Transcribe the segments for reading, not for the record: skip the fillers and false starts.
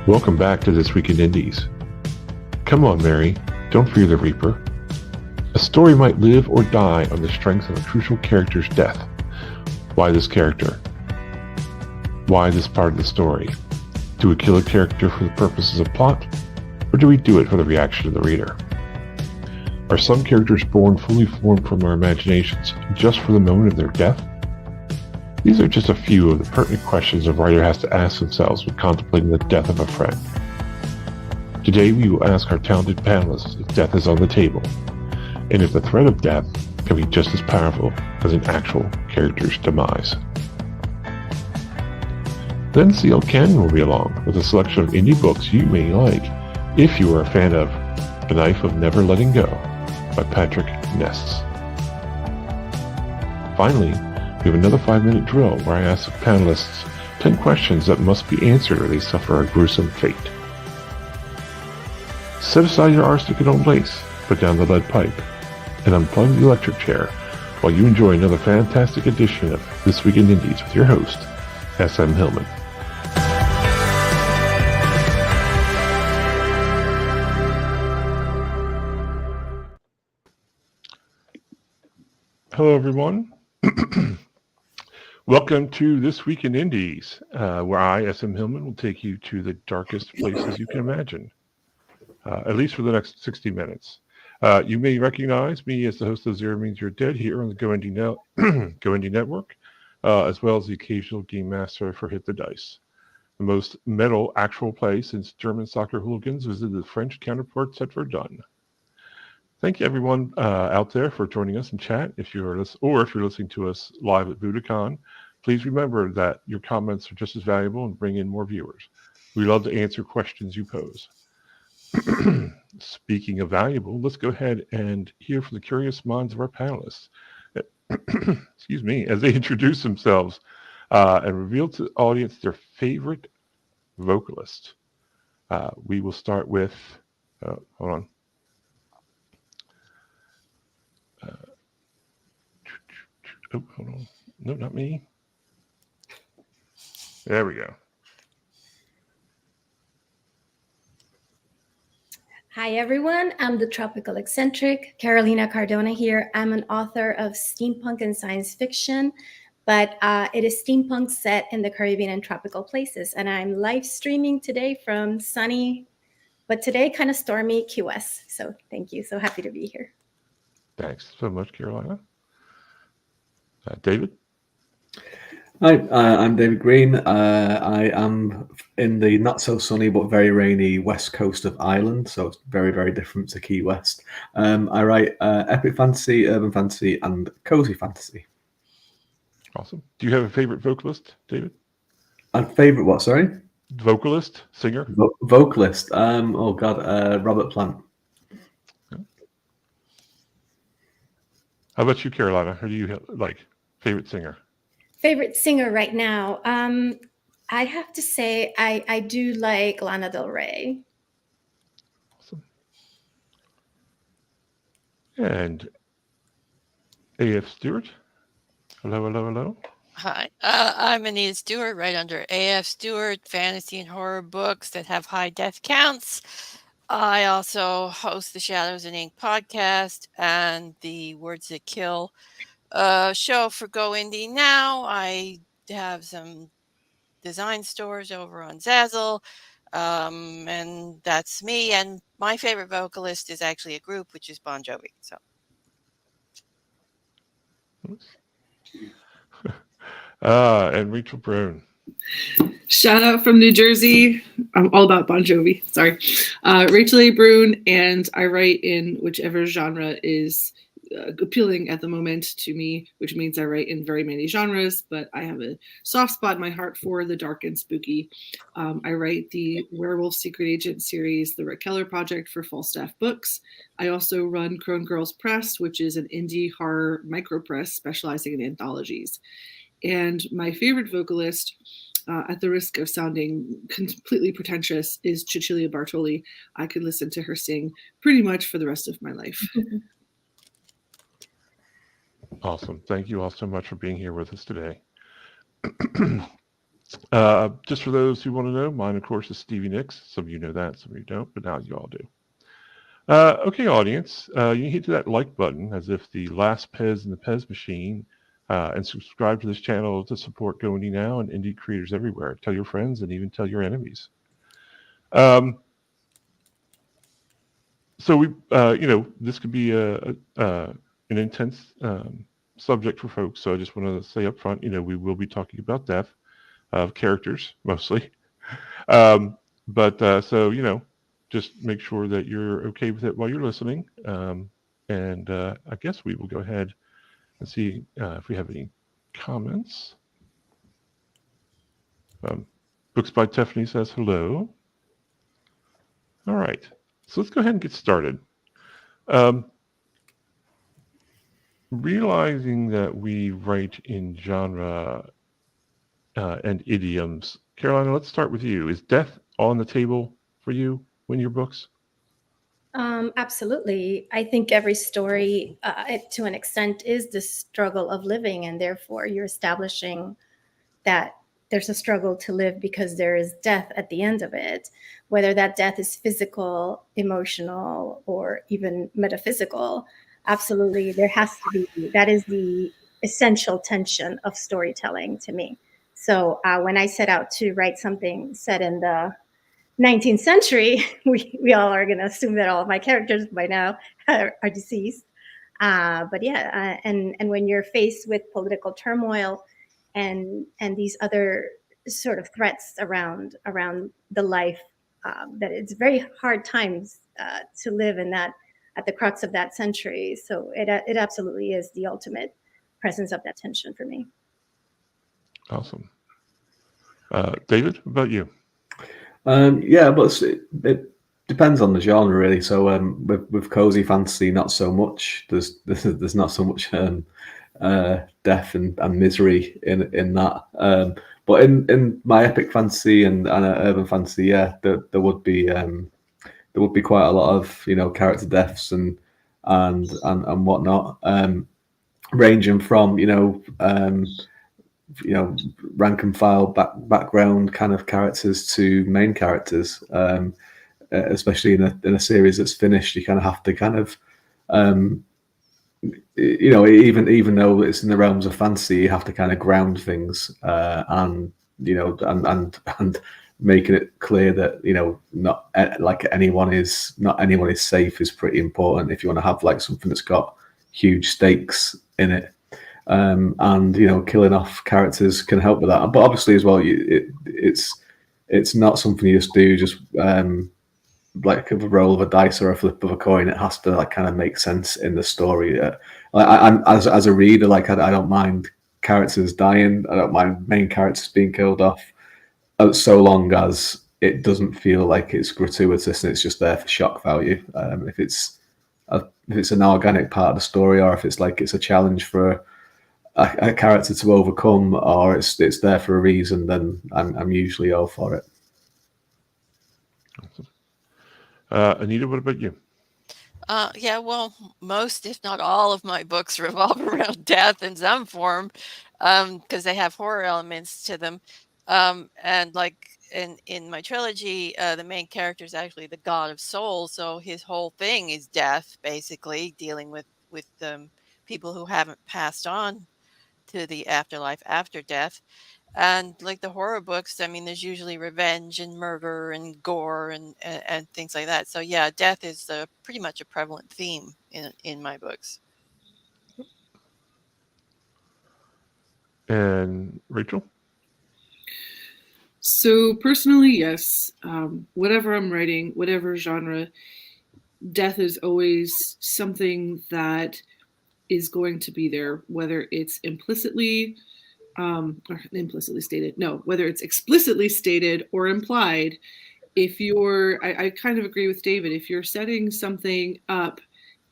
Welcome back to This Week in Indies. Come on, Mary, don't fear the Reaper. A story might live or die on the strength of a crucial character's death. Why this character? Why this part of the story? Do we kill a character for the purposes of plot, or do we do it for the reaction of the reader? Are some characters born fully formed from our imaginations just for the moment of their death? These are just a few of the pertinent questions a writer has to ask themselves when contemplating the death of a friend. Today we will ask our talented panelists if death is on the table, and if the threat of death can be just as powerful as an actual character's demise. Then C.L. Cannon will be along with a selection of indie books you may like if you are a fan of The Knife of Never Letting Go by Patrick Ness. Finally, we have another 5-minute drill where I ask the panelists 10 questions that must be answered or they suffer a gruesome fate. Set aside your arsenic in own place, put down the lead pipe, and unplug the electric chair while you enjoy another fantastic edition of This Week in Indies with your host, S.M. Hillman. Hello, everyone. Welcome to This Week in Indies, where I, S.M. Hillman, will take you to the darkest places you can imagine, at least for the next 60 minutes. You may recognize me as the host of Zero Means You're Dead here on the Go Indie Network, as well as the occasional game master for Hit the Dice, the most metal actual play since German soccer hooligans visited the French counterparts at Verdun. Thank you, everyone out there, for joining us in chat. If you're listening to us live at Budokan, please remember that your comments are just as valuable and bring in more viewers. We love to answer questions you pose. Speaking of valuable, let's go ahead and hear from the curious minds of our panelists. Excuse me, as they introduce themselves and reveal to the audience their favorite vocalist. We will start with, hold on. Oh, hold on. No, not me. There we go. Hi, everyone. I'm the Tropical Eccentric, Carolina Cardona here. I'm an author of steampunk and science fiction, but it is steampunk set in the Caribbean and tropical places. And I'm live streaming today from sunny, but today kind of stormy Key West. So thank you. So happy to be here. Thanks so much, Carolina. David? Hi, I'm David Green. I am in the not so sunny but very rainy west coast of Ireland, so it's very, very different to Key West. I write epic fantasy, urban fantasy, and cozy fantasy. Awesome. Do you have a favorite vocalist, David? A favorite what, sorry? Vocalist, singer? Vocalist. Robert Plant. How about you, Carolina? Who do you like? Favorite singer? Favorite singer right now? I have to say I do like Lana Del Rey. Awesome. And A.F. Stewart? Hello. Hi, I'm Anita Stewart, right under A.F. Stewart, fantasy and horror books that have high death counts. I also host the Shadows and Ink podcast and the Words That Kill show for Go Indie Now. I have some design stores over on Zazzle, and that's me. And my favorite vocalist is actually a group, which is Bon Jovi. So. And Rachel Brown. Shout out from New Jersey. I'm all about Bon Jovi. Sorry. Rachel A. Brune, and I write in whichever genre is appealing at the moment to me, which means I write in very many genres, but I have a soft spot in my heart for the dark and spooky. I write the Werewolf Secret Agent series, the Rick Keller Project for Falstaff Books. I also run Crone Girls Press, which is an indie horror micropress specializing in anthologies. And my favorite vocalist, at the risk of sounding completely pretentious, is Cecilia Bartoli. I could listen to her sing pretty much for the rest of my life. Awesome. Thank you all so much for being here with us today. Just for those who want to know, mine, of course, is Stevie Nicks. Some of you know that, some of you don't, but now you all do. Okay, audience, you hit that like button as if the last Pez in the Pez machine, and subscribe to this channel to support Go Indie Now and indie creators everywhere. Tell your friends and even tell your enemies. So we, this could be an intense subject for folks. So I just want to say up front, we will be talking about death of characters mostly. Just make sure that you're okay with it while you're listening. And I guess we will go ahead and see if we have any comments. Books by Tiffany says hello. All right, so let's go ahead and get started. Realizing that we write in genre and idioms, Carolina, let's start with you. Is death on the table for you in your books? Absolutely. I think every story, to an extent, is the struggle of living, and therefore you're establishing that there's a struggle to live because there is death at the end of it, whether that death is physical, emotional, or even metaphysical. Absolutely, there has to be. That is the essential tension of storytelling to me. So when I set out to write something set in the 19th century, we all are going to assume that all of my characters by now are deceased. But yeah, and when you're faced with political turmoil and these other sort of threats around the life, that it's very hard times to live in that, at the crux of that century. So it absolutely is the ultimate presence of that tension for me. Awesome. David, what about you? Yeah, but it depends on the genre, really. So with cozy fantasy, not so much. There's not so much death and misery in that. But in my epic fantasy and urban fantasy, yeah, there would be quite a lot of character deaths and whatnot, ranging from rank and file background kind of characters to main characters. Especially in a series that's finished, you kind of have to kind of even though it's in the realms of fantasy, you have to kind of ground things and making it clear that not anyone is safe is pretty important if you want to have like something that's got huge stakes in it. And killing off characters can help with that, but obviously as well, it's not something you just do like a roll of a dice or a flip of a coin. It has to like kind of make sense in the story. I'm as a reader, like I don't mind characters dying. I don't mind main characters being killed off, so long as it doesn't feel like it's gratuitous and it's just there for shock value. If it's an organic part of the story, or if it's like it's a challenge for a character to overcome, or it's there for a reason, then I'm usually all for it. Awesome. Anita, what about you? Yeah, well, most, if not all, of my books revolve around death in some form, because they have horror elements to them. And like in my trilogy, the main character is actually the god of souls, so his whole thing is death, basically dealing with people who haven't passed on to the afterlife after death. And like the horror books, I mean, there's usually revenge and murder and gore and things like that. So yeah, death is pretty much a prevalent theme in my books. And Rachel? So personally, yes. Whatever I'm writing, whatever genre, death is always something that is going to be there, whether it's implicitly stated. No, whether it's explicitly stated or implied. If I kind of agree with David. If you're setting something up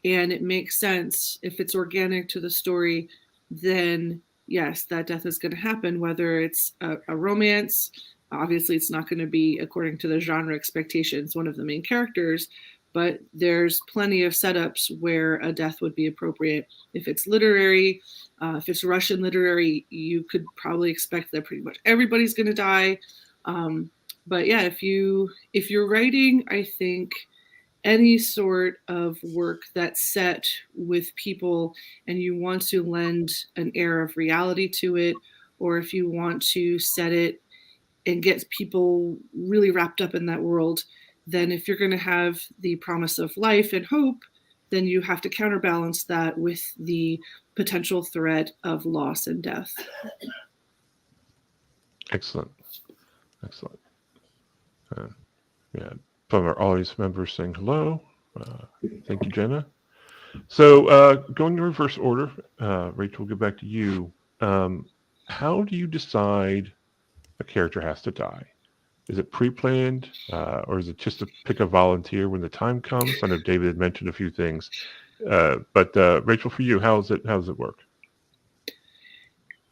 and it makes sense, if it's organic to the story, then yes, that death is going to happen, whether it's a romance. Obviously, it's not going to be according to the genre expectations, one of the main characters, but there's plenty of setups where a death would be appropriate. If it's literary, if it's Russian literary, you could probably expect that pretty much everybody's going to die. But yeah, if you're writing, I think any sort of work that's set with people and you want to lend an air of reality to it, or if you want to set it and get people really wrapped up in that world, then if you're going to have the promise of life and hope, then you have to counterbalance that with the potential threat of loss and death. Excellent. Yeah, some of our audience members saying hello. Thank you, Jenna. So going in reverse order, Rachel, we'll get back to you. How do you decide a character has to die? Is it pre-planned, or is it just to pick a volunteer when the time comes? I know David had mentioned a few things, but Rachel, for you, how does it work?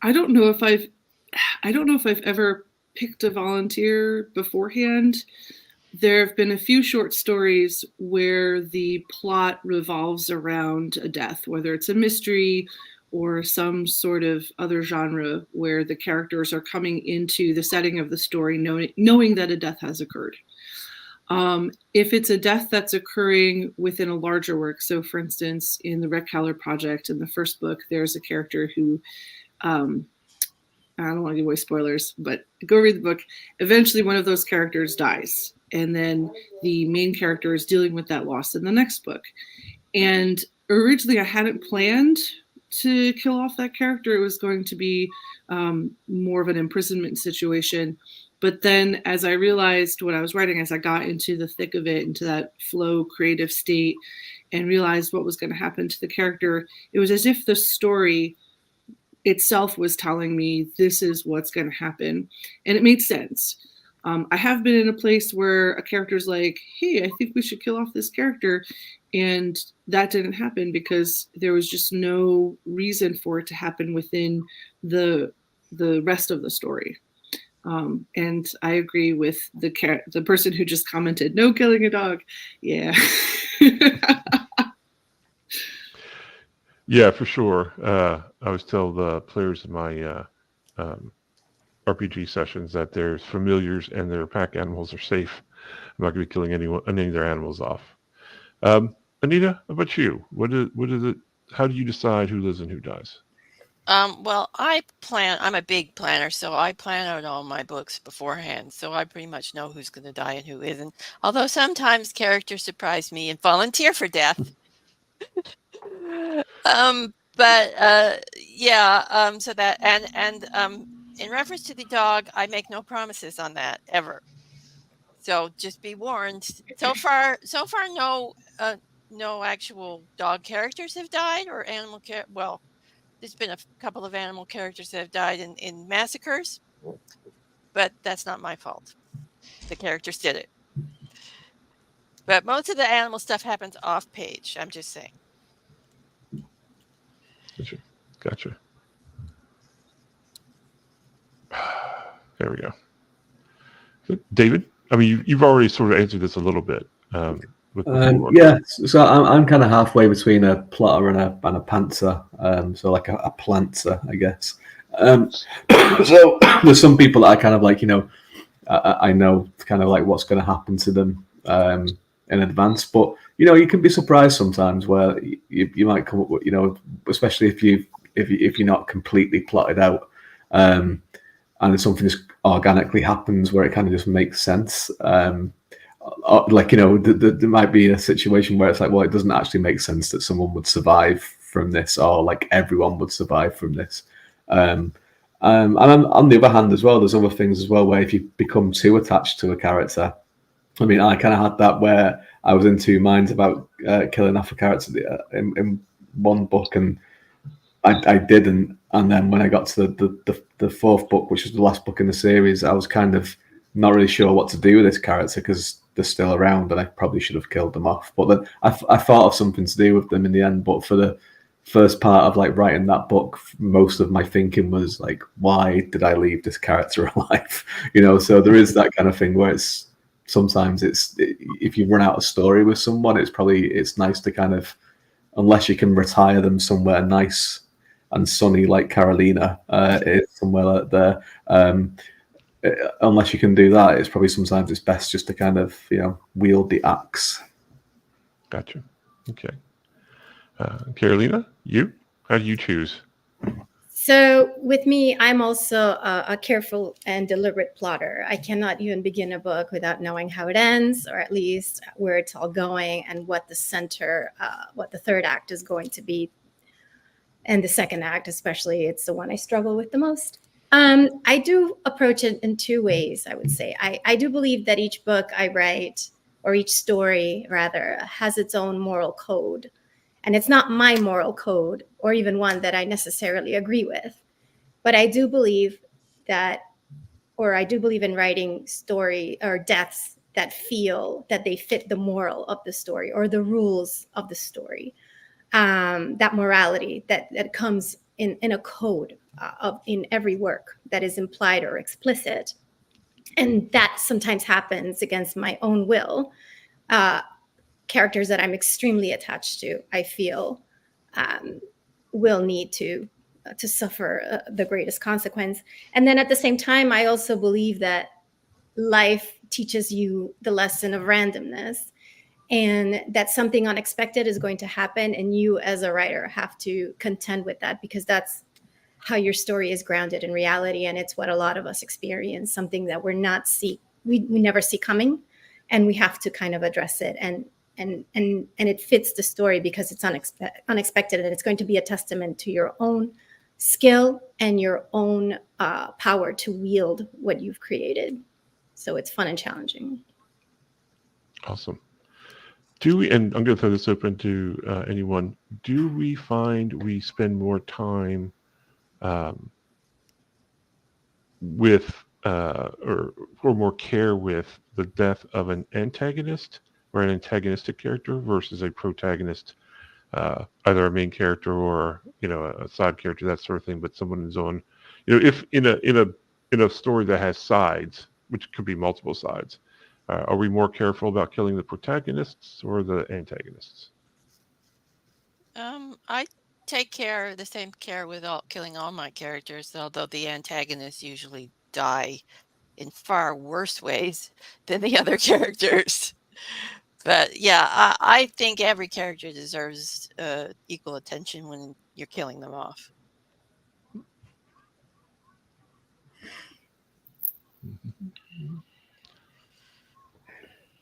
I don't know if I've ever picked a volunteer beforehand. There have been a few short stories where the plot revolves around a death, whether it's a mystery or some sort of other genre where the characters are coming into the setting of the story knowing that a death has occurred. If it's a death that's occurring within a larger work, so for instance, in the Red Collar Project, in the first book, there's a character who, I don't want to give away spoilers, but go read the book. Eventually, one of those characters dies. And then the main character is dealing with that loss in the next book. And originally, I hadn't planned to kill off that character. It was going to be more of an imprisonment situation. But then as I realized what I was writing, as I got into the thick of it, into that flow creative state, and realized what was going to happen to the character, it was as if the story itself was telling me this is what's going to happen. And it made sense. I have been in a place where a character's like, hey, I think we should kill off this character. And that didn't happen because there was just no reason for it to happen within the rest of the story. And I agree with the person who just commented, no killing a dog. Yeah. Yeah, for sure. I always tell the players in my RPG sessions that there's familiars and their pack animals are safe. I'm not going to be killing any of their animals off. Anita, how about you? What is it? How do you decide who lives and who dies? Well, I'm a big planner, so I plan out all my books beforehand. So I pretty much know who's going to die and who isn't. Although sometimes characters surprise me and volunteer for death. So that, and in reference to the dog, I make no promises on that ever. So just be warned. So far, no actual dog characters have died or animal well, there's been a couple of animal characters that have died in massacres, but that's not my fault. The characters did it. But most of the animal stuff happens off page. I'm just saying. Gotcha. There we go. David, I mean, you've already sort of answered this a little bit. Yeah, so I'm kind of halfway between a plotter and a pantser, so like a plantser, I guess. So there's some people that I kind of like, I know kind of like what's going to happen to them in advance, but you can be surprised sometimes where you might come up with, especially if you're not completely plotted out, and if something just organically happens where it kind of just makes sense. Like, there might be a situation where it's like, well, it doesn't actually make sense that someone would survive from this, or like everyone would survive from this. And on the other hand as well, there's other things as well where if you become too attached to a character, I mean, I kind of had that where I was in two minds about killing off a character in one book, and I didn't. And then when I got to the fourth book, which was the last book in the series, I was kind of not really sure what to do with this character because they're still around, and I probably should have killed them off. But then I thought of something to do with them in the end. But for first part of like writing that book, most of my thinking was like, why did I leave this character alive? So there is that kind of thing where it's sometimes if you run out of story with someone, it's nice to kind of, unless you can retire them somewhere nice and sunny like Carolina is somewhere like there. Unless you can do that, it's probably sometimes it's best just to kind of wield the axe. Gotcha. Okay. Carolina, how do you choose? So with me, I'm also a careful and deliberate plotter. I cannot even begin a book without knowing how it ends, or at least where it's all going and what the center, what the third act is going to be. And the second act, especially, it's the one I struggle with the most. I do approach it in two ways, I would say. I do believe that each book I write, or each story rather, has its own moral code. And it's not my moral code, or even one that I necessarily agree with. But I do believe in writing story or deaths that feel that they fit the moral of the story or the rules of the story. That morality that comes in a code in every work that is implied or explicit. And that sometimes happens against my own will. Characters that I'm extremely attached to, I feel, will need to suffer the greatest consequence. And then at the same time, I also believe that life teaches you the lesson of randomness, and that something unexpected is going to happen, and you as a writer have to contend with that, because that's how your story is grounded in reality, and it's what a lot of us experience, something that we never see coming, and we have to kind of address it, and it fits the story because it's unexpected, and it's going to be a testament to your own skill and your own power to wield what you've created. So it's fun and challenging. Awesome. And I'm going to throw this open to anyone. Do we find we spend more time with or more care with the death of an antagonist or an antagonistic character versus a protagonist, either a main character or a side character, that sort of thing, but someone who's on, if in a story that has sides, which could be multiple sides, are we more careful about killing the protagonists or the antagonists? I take the same care with killing all my characters, although the antagonists usually die in far worse ways than the other characters. But yeah, I think every character deserves equal attention when you're killing them off.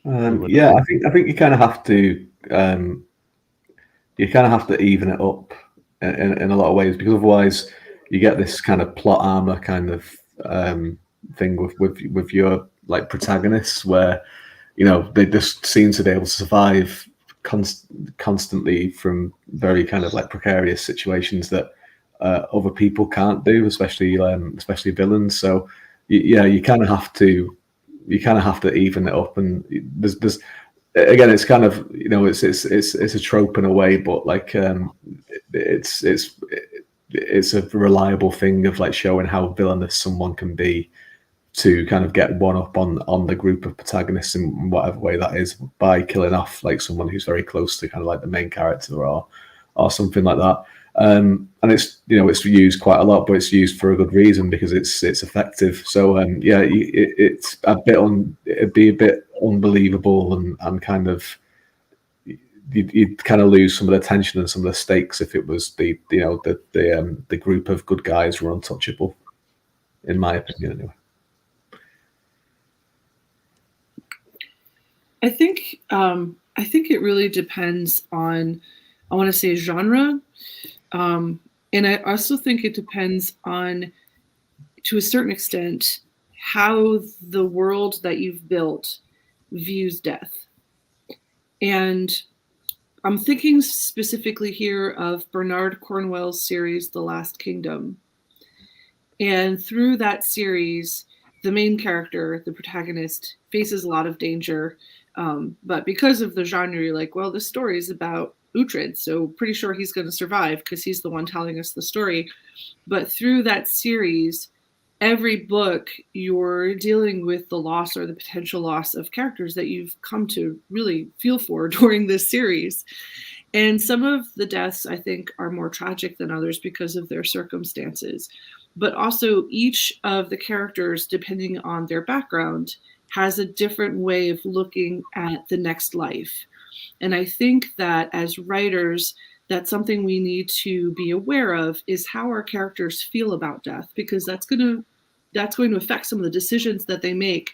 Yeah, I think you kind of have to even it up in a lot of ways, because otherwise you get this kind of plot armor kind of thing with your like protagonists, where they just seem to be able to survive constantly from very kind of like precarious situations that other people can't do, especially villains. So you kind of have to even it up, and there's again, it's kind of it's a trope in a way, but like it's a reliable thing of like showing how villainous someone can be to kind of get one up on the group of protagonists in whatever way that is, by killing off like someone who's very close to kind of like the main character or something like that. And it's it's used quite a lot, but it's used for a good reason, because it's effective. So it's it'd be a bit unbelievable and kind of you'd kind of lose some of the tension and some of the stakes if it was the group of good guys were untouchable, in my opinion anyway. I think it really depends on, I want to say, genre. And I also think it depends on, to a certain extent, how the world that you've built views death. And I'm thinking specifically here of Bernard Cornwell's series, The Last Kingdom. And through that series, the main character, the protagonist, faces a lot of danger. But because of the genre, you're like, well, this story is about Uhtred, so pretty sure he's going to survive because he's the one telling us the story. But through that series, every book you're dealing with the loss or the potential loss of characters that you've come to really feel for during this series. And some of the deaths, I think, are more tragic than others because of their circumstances. But also, each of the characters, depending on their background, has a different way of looking at the next life. And I think that as writers, that's something we need to be aware of, is how our characters feel about death, because that's going to affect some of the decisions that they make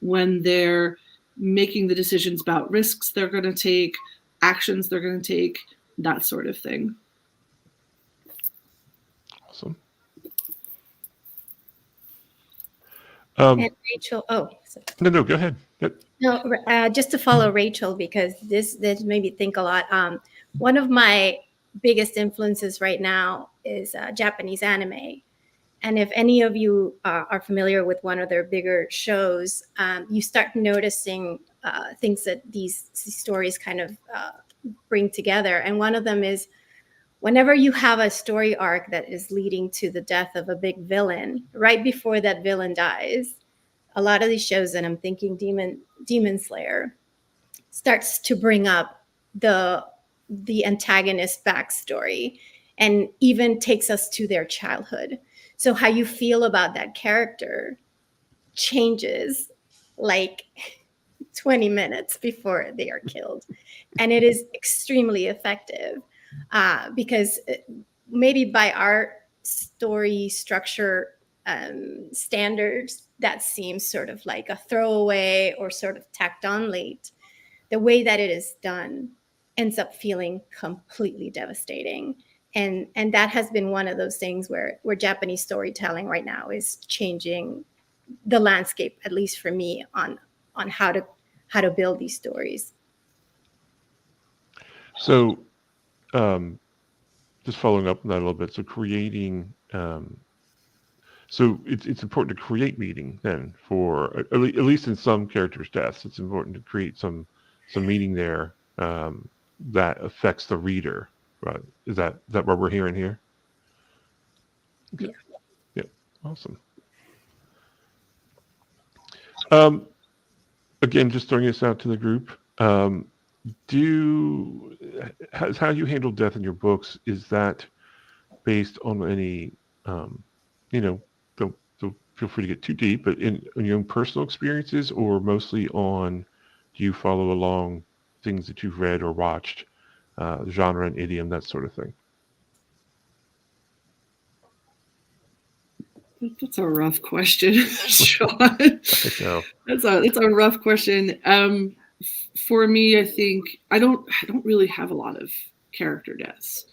when they're making the decisions about risks they're going to take, actions they're going to take, that sort of thing. Awesome. And Rachel, sorry. No, go ahead. Yep. No, just to follow Rachel, because this made me think a lot. One of my biggest influences right now is Japanese anime. And if any of you are familiar with one of their bigger shows, you start noticing things that these stories kind of bring together. And one of them is whenever you have a story arc that is leading to the death of a big villain, right before that villain dies, a lot of these shows, and I'm thinking Demon Slayer, starts to bring up the antagonist backstory and even takes us to their childhood. So how you feel about that character changes like 20 minutes before they are killed. And it is extremely effective because maybe by our story structure standards, that seems sort of like a throwaway or sort of tacked on late. The way that it is done ends up feeling completely devastating. And that has been one of those things where Japanese storytelling right now is changing the landscape, at least for me, on how to build these stories. So, just following up on that a little bit. So creating, so it's important to create meaning then for at least in some characters' deaths. It's important to create some meaning there that affects the reader. Right? Is that what we're hearing here? Yeah. Yeah. Awesome. Again, just throwing this out to the group. How you handle death in your books, is that based on any, don't feel free to get too deep, but in your own personal experiences, or mostly on, do you follow along things that you've read or watched, genre and idiom, that sort of thing? That's a rough question, Sean. It's a rough question. For me, I think I don't really have a lot of character deaths.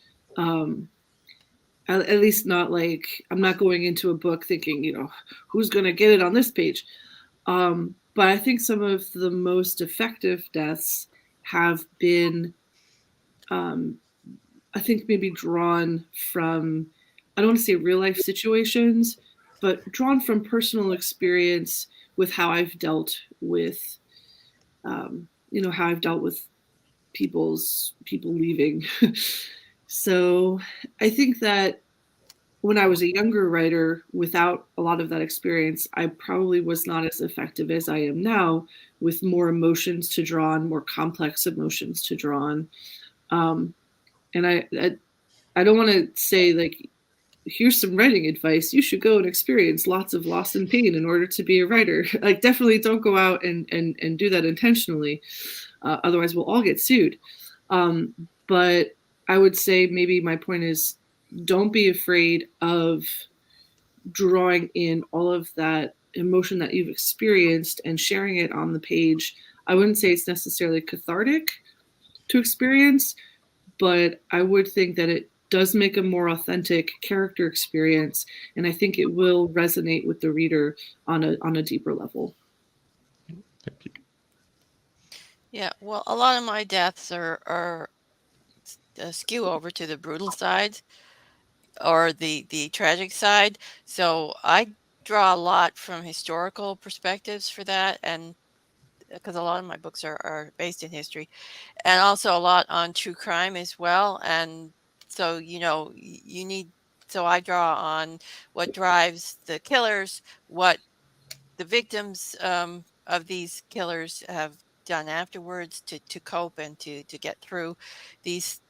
At least not like, I'm not going into a book thinking, who's going to get it on this page. But I think some of the most effective deaths have been, I think maybe drawn from, I don't want to say real life situations, but drawn from personal experience with how I've dealt with, how I've dealt with people leaving. So I think that when I was a younger writer, without a lot of that experience, I probably was not as effective as I am now, with more emotions to draw on, more complex emotions to draw on. And I don't want to say like, here's some writing advice. You should go and experience lots of loss and pain in order to be a writer. Like, definitely don't go out and do that intentionally. Otherwise we'll all get sued. But I would say maybe my point is, don't be afraid of drawing in all of that emotion that you've experienced and sharing it on the page. I wouldn't say it's necessarily cathartic to experience, but I would think that it does make a more authentic character experience, and I think it will resonate with the reader on a deeper level. Thank you. Yeah, well, a lot of my deaths are skew over to the brutal side or the tragic side. So I draw a lot from historical perspectives for that, and because a lot of my books are based in history, and also a lot on true crime as well. And so, you need, so I draw on what drives the killers, what the victims of these killers have done afterwards to cope and to get through these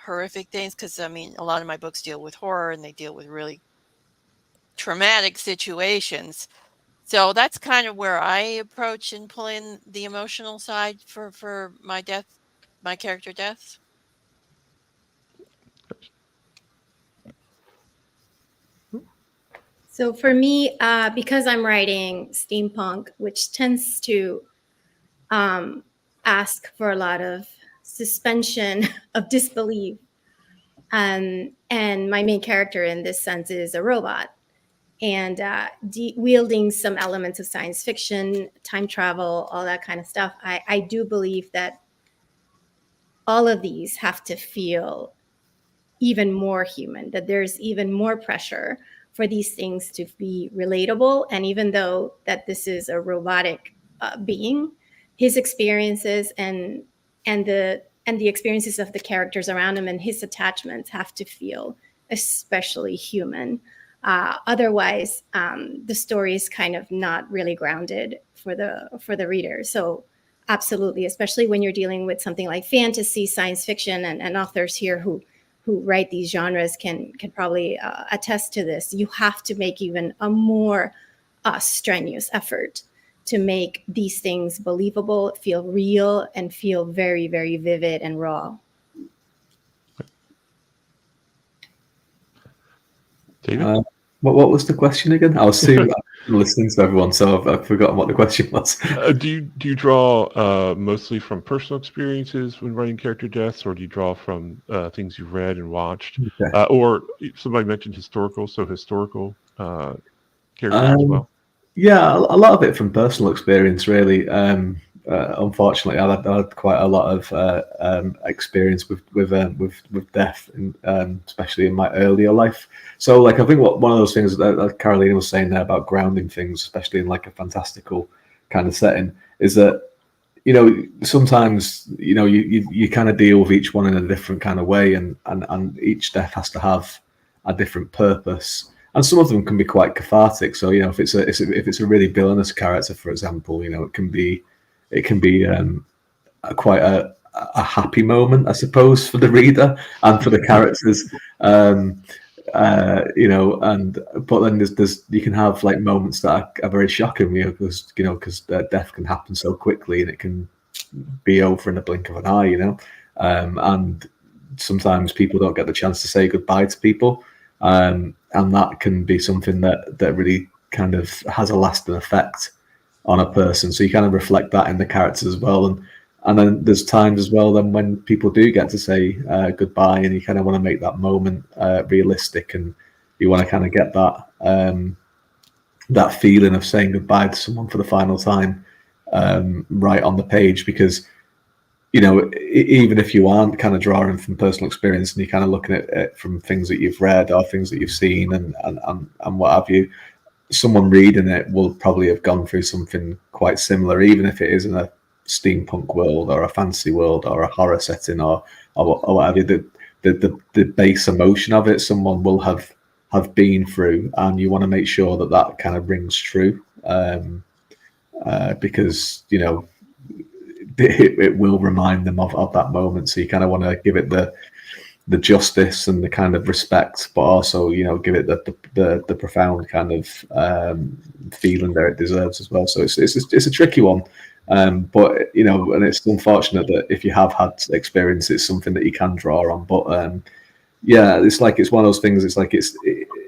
horrific things. Because I mean, a lot of my books deal with horror and they deal with really traumatic situations. So that's kind of where I approach and pull in the emotional side for my character deaths. So for me, because I'm writing steampunk, which tends to ask for a lot of suspension of disbelief, and my main character in this sense is a robot, and wielding some elements of science fiction, time travel, all that kind of stuff. I do believe that all of these have to feel even more human, that there's even more pressure for these things to be relatable. And even though that this is a robotic being, his experiences and the experiences of the characters around him and his attachments have to feel especially human. Otherwise, the story is kind of not really grounded for the reader. So absolutely, especially when you're dealing with something like fantasy, science fiction, and authors here who write these genres can probably attest to this. You have to make even a more strenuous effort to make these things believable, feel real, and feel very, very vivid and raw. David? What was the question again? I was listening to everyone, so I've forgotten what the question was. Do you draw mostly from personal experiences when writing character deaths, or do you draw from things you've read and watched? Okay. Or somebody mentioned historical characters as well? Yeah, a lot of it from personal experience, really. Unfortunately, I had quite a lot of experience with death, especially in my earlier life. So, like, I think one of those things that Carolina was saying there about grounding things, especially in like a fantastical kind of setting, is that sometimes you kind of deal with each one in a different kind of way, and each death has to have a different purpose. And some of them can be quite cathartic. So if it's a really villainous character, for example, it can be quite a happy moment, I suppose, for the reader and for the characters. But then there's you can have like moments that are very shocking, because death can happen so quickly and it can be over in the blink of an eye, and sometimes people don't get the chance to say goodbye to people. And that can be something that really kind of has a lasting effect on a person. So you kind of reflect that in the characters as well. And then there's times as well then when people do get to say goodbye, and you kind of want to make that moment realistic, and you want to kind of get that feeling of saying goodbye to someone for the final time right on the page, because even if you aren't kind of drawing from personal experience and you're kind of looking at it from things that you've read or things that you've seen and what have you, someone reading it will probably have gone through something quite similar, even if it is in a steampunk world or a fantasy world or a horror setting or what have you. The base emotion of it, someone will have been through, and you want to make sure that kind of rings true, because it will remind them of that moment. So you kind of want to give it the justice and the kind of respect, but also give it the profound kind of feeling that it deserves as well. So it's a tricky one, but and it's unfortunate that if you have had experience, it's something that you can draw on. But yeah, it's one of those things. It's like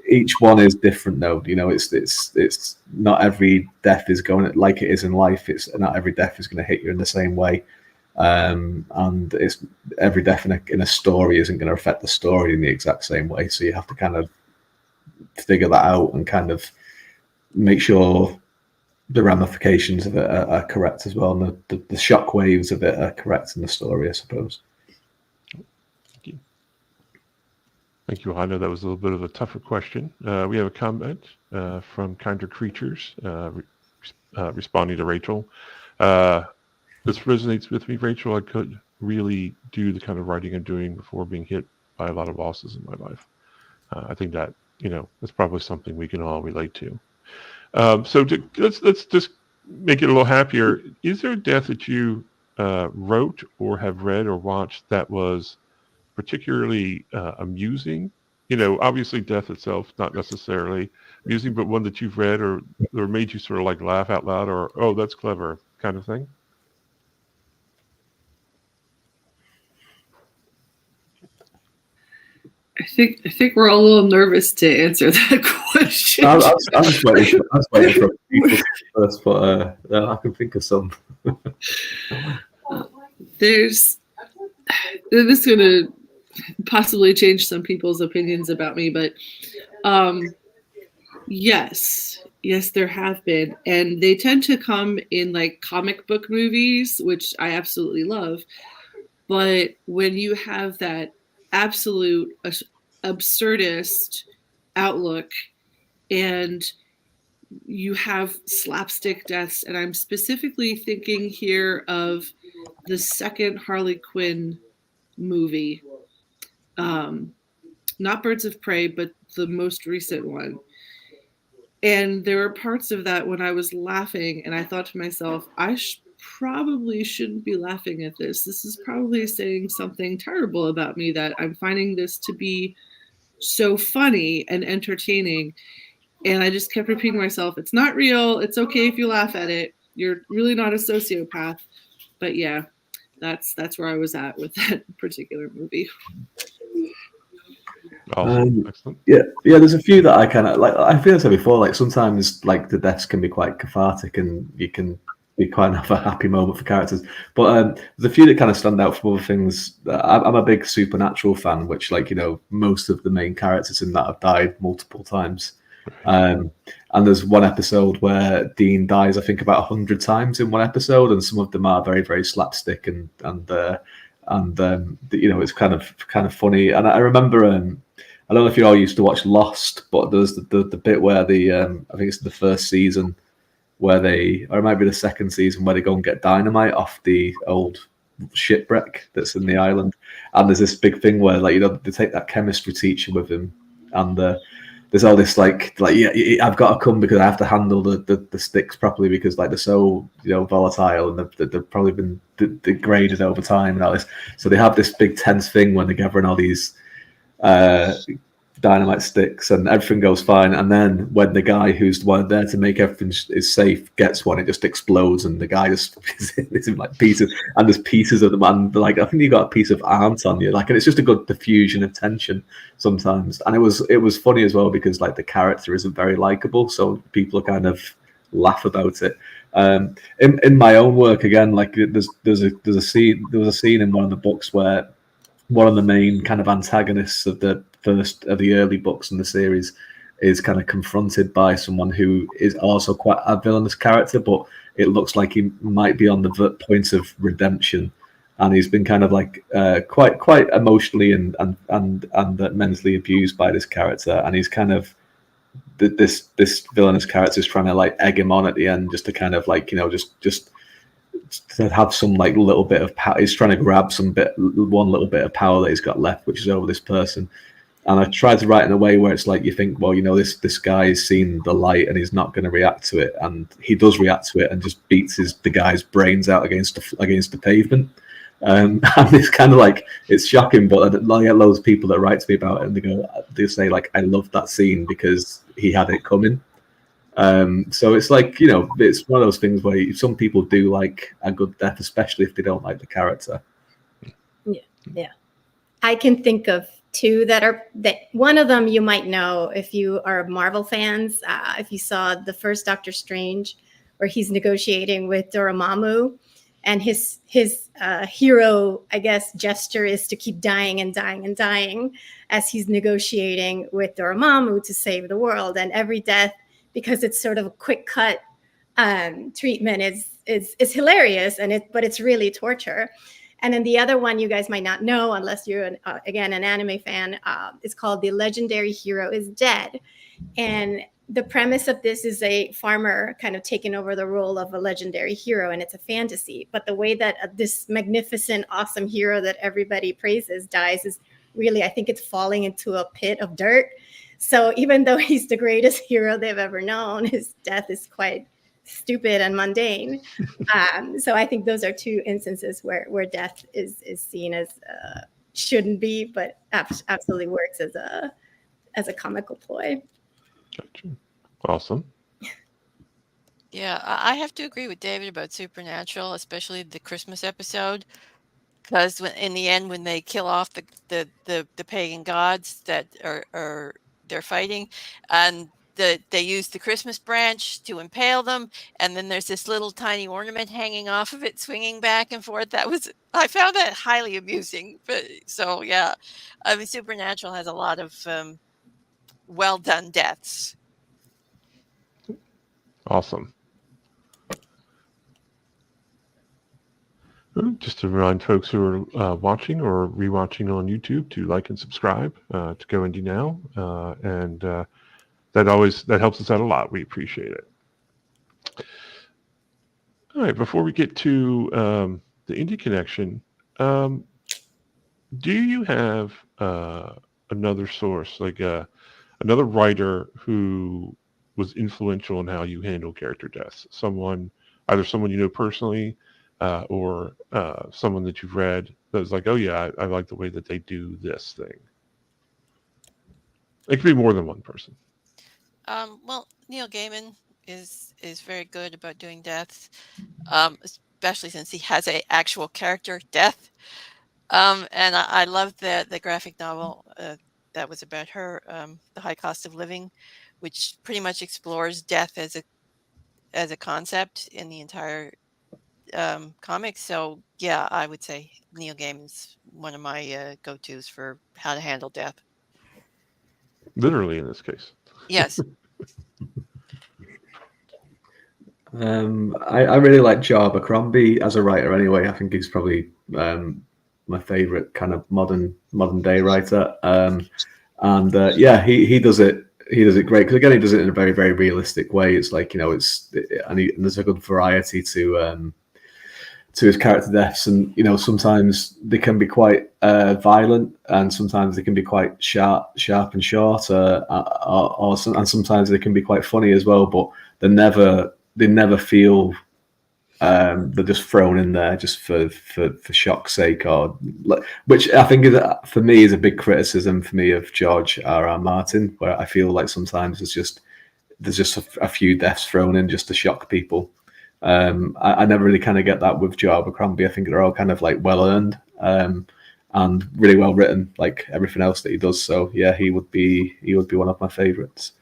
each one is different though. It's not every death is going like it is in life. It's not every death is going to hit you in the same way. And it's every death in a story isn't going to affect the story in the exact same way. So you have to kind of figure that out and kind of make sure the ramifications of it are correct as well, and the shock waves of it are correct in the story, I suppose. Thank you. I know that was a little bit of a tougher question. We have a comment from Kinder Creatures responding to Rachel. This resonates with me, Rachel. I could really do the kind of writing I'm doing before being hit by a lot of losses in my life. I think that, that's probably something we can all relate to. Let's just make it a little happier. Is there a death that you wrote or have read or watched that was particularly amusing? Obviously death itself, not necessarily amusing, but one that you've read or made you sort of like laugh out loud or, oh, that's clever kind of thing? I think we're all a little nervous to answer that question. I was waiting for people first, but I can think of some. This is going to possibly change some people's opinions about me, but yes, there have been, and they tend to come in like comic book movies, which I absolutely love. But when you have that absolute absurdist outlook and you have slapstick deaths, and I'm specifically thinking here of the second Harley Quinn movie, not Birds of Prey, but the most recent one. And there were parts of that when I was laughing and I thought to myself, I probably shouldn't be laughing at this. This is probably saying something terrible about me, that I'm finding this to be so funny and entertaining. And I just kept repeating to myself, it's not real. It's okay if you laugh at it. You're really not a sociopath. But yeah, that's where I was at with that particular movie. Excellent. Yeah. There's a few that I kind of like. I feel I said before, like sometimes like the deaths can be quite cathartic, and you can be quite have a happy moment for characters. But there's a few that kind of stand out from other things. I'm a big Supernatural fan, which most of the main characters in that have died multiple times. And there's one episode where Dean dies, I think, about 100 times in one episode, and some of them are very, very slapstick and it's kind of funny. And I remember, I don't know if you all used to watch Lost, but there's the bit where I think it's the first season where or it might be the second season, where they go and get dynamite off the old shipwreck that's in the island, and there's this big thing where they take that chemistry teacher with him, and there's all this I've got to come because I have to handle the sticks properly because they're so volatile, and they've probably been degraded over time and all this. So they have this big tense thing when they're gathering all these dynamite sticks, and everything goes fine. And then when the guy who's the one there to make everything is safe gets one, it just explodes, and the guy just is in like pieces, and there's pieces of the man. I think you got a piece of ant on you, and it's just a good diffusion of tension sometimes. And it was funny as well because the character isn't very likable, so people kind of laugh about it. In my own work again, there's a scene in one of the books where one of the main kind of antagonists of the first of the early books in the series is kind of confronted by someone who is also quite a villainous character, but it looks like he might be on the point of redemption, and he's been kind of quite emotionally and mentally abused by this character, and he's kind of this villainous character is trying to egg him on at the end, just to kind of just to have some little bit of power. He's trying to grab one little bit of power that he's got left, which is over this person. And I tried to write in a way where it's you think, well, this guy's seen the light and he's not going to react to it, and he does react to it and just beats the guy's brains out against the pavement. And it's kind of it's shocking, but I get loads of people that write to me about it, and they say I love that scene because he had it coming. So it's it's one of those things where some people do like a good death, especially if they don't like the character. Yeah. I can think of two that one of them you might know if you are Marvel fans. If you saw the first Doctor Strange, where he's negotiating with Dormammu, and his hero, I guess, gesture is to keep dying and dying and dying as he's negotiating with Dormammu to save the world. And every death, because it's sort of a quick cut treatment, is hilarious, but it's really torture. And then the other one you guys might not know unless you're again an anime fan. It's called The Legendary Hero is Dead, and the premise of this is a farmer kind of taking over the role of a legendary hero, and it's a fantasy. But the way that this magnificent, awesome hero that everybody praises dies is really, I think it's falling into a pit of dirt. So even though he's the greatest hero they've ever known, his death is quite stupid and mundane. So I think those are two instances where death is seen as shouldn't be, but absolutely works as a comical ploy. Gotcha. Awesome. Yeah, I have to agree with David about Supernatural, especially the Christmas episode, because in the end, when they kill off the pagan gods that are they're fighting, and they use the Christmas branch to impale them, and then there's this little tiny ornament hanging off of it, swinging back and forth. I found that highly amusing. But so yeah, I mean, Supernatural has a lot of well done deaths. Awesome. Just to remind folks who are watching or rewatching on YouTube to like and subscribe to Go Indie Now, and that helps us out a lot. We appreciate it. All right, before we get to the Indie Connection, do you have another source, like another writer who was influential in how you handle character deaths? Either someone you know personally, or someone that you've read that was like, oh yeah, I like the way that they do this thing. It could be more than one person. Well, Neil Gaiman is very good about doing deaths, especially since he has a actual character death. And I love the graphic novel that was about her, The High Cost of Living, which pretty much explores death as a concept in the entire comics. So yeah, I would say Neil Gaiman's one of my go-tos for how to handle death. Literally in this case. Yes. I really like Joe Abercrombie as a writer. Anyway, I think he's probably my favorite kind of modern day writer. And he does it. He does it great because again, he does it in a very, very realistic way. It's like, and there's a good variety to his character deaths, and sometimes they can be quite violent, and sometimes they can be quite sharp and short, and sometimes they can be quite funny as well. But they never feel they're just thrown in there just for shock's sake, which I think for me is a big criticism for me of George R.R. Martin, where I feel like sometimes there's just a few deaths thrown in just to shock people. I never really kind of get that with Joe Abercrombie. I think they're all kind of like well earned and really well written, like everything else that he does. So yeah, he would be one of my favorites.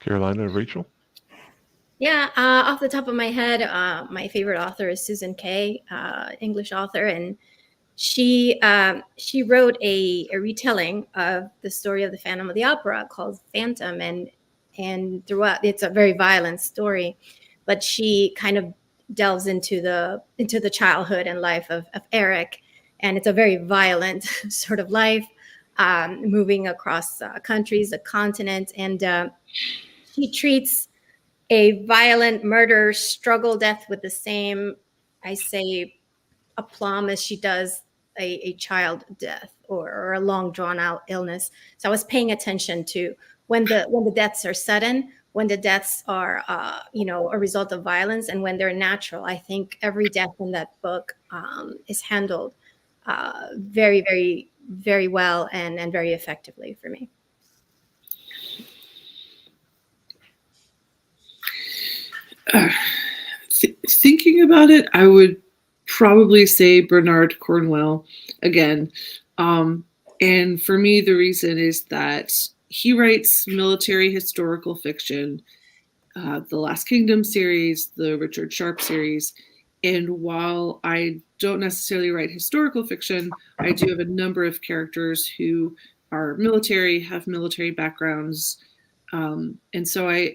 Carolina, Rachel? Yeah, off the top of my head, my favorite author is Susan Kay, English author, and she wrote a retelling of the story of the Phantom of the Opera called Phantom, and throughout it's a very violent story, but she kind of delves into the childhood and life of Eric, and it's a very violent sort of life, moving across countries, a continent, and she treats a violent murder, struggle, death with the same, I say, aplomb as she does a child death or a long drawn out illness. So I was paying attention to when the deaths are sudden, when the deaths are a result of violence, and when they're natural. I think every death in that book is handled very, very, very well and very effectively for me. Thinking about it, I would probably say Bernard Cornwell again. And for me, the reason is that he writes military historical fiction, the Last Kingdom series, the Richard Sharpe series. And while I don't necessarily write historical fiction, I do have a number of characters who are military, have military backgrounds. And so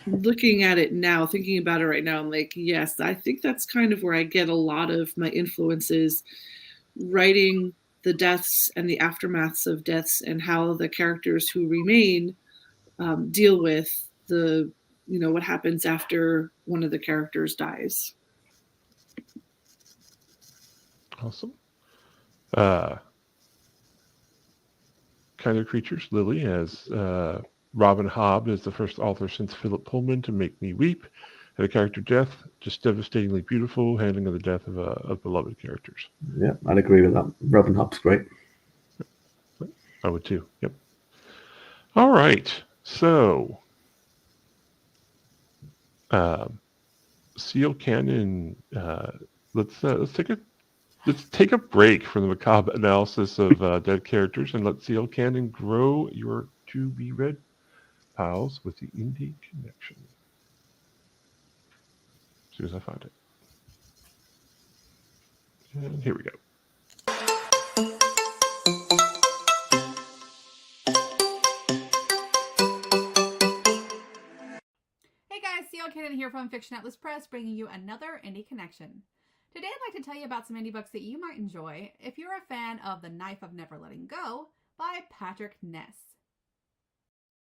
looking at it now, thinking about it right now, I'm like, yes, I think that's kind of where I get a lot of my influences, writing the deaths and the aftermaths of deaths, and how the characters who remain deal with the, what happens after one of the characters dies. Awesome. Kind of Creatures, Lily, as Robin Hobb is the first author since Philip Pullman to make me weep. Had a character death, just devastatingly beautiful, handling of the death of beloved characters. Yeah, I'd agree with that. Robin Hobb's great. I would too. Yep. All right. So, Seal Cannon. Let's take a break from the macabre analysis of dead characters, and let Seal Cannon grow your to be read piles with the Indie Connection. As soon as I find it. And here we go. Hey guys, Seal Cannon here from Fiction Atlas Press, bringing you another Indie Connection. Today I'd like to tell you about some indie books that you might enjoy if you're a fan of The Knife of Never Letting Go by Patrick Ness.